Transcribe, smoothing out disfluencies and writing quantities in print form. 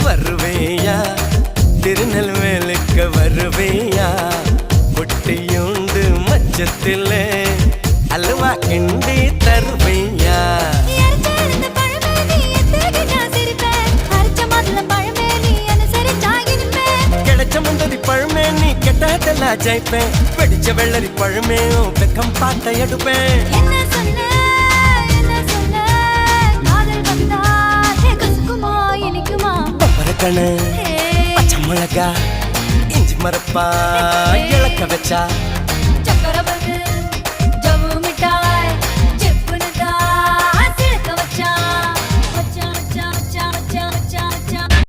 வருவேயா திருநெல்வேலுக்கு வருவேயா பொட்டியுண்டு மச்சத்துல அல்வா கிண்டி தருவேயா கிடைச்ச முந்தரி பழமே நீ கெட்டதெல்லாம் ஜெயிப்பேன் வெடிச்ச வெள்ளரி பழமே வெக்கம் பார்த்த எடுப்பேன் பப்பரக்கணு பச்சை மிளகா இஞ்சி மரப்பா இழக்க வச்சா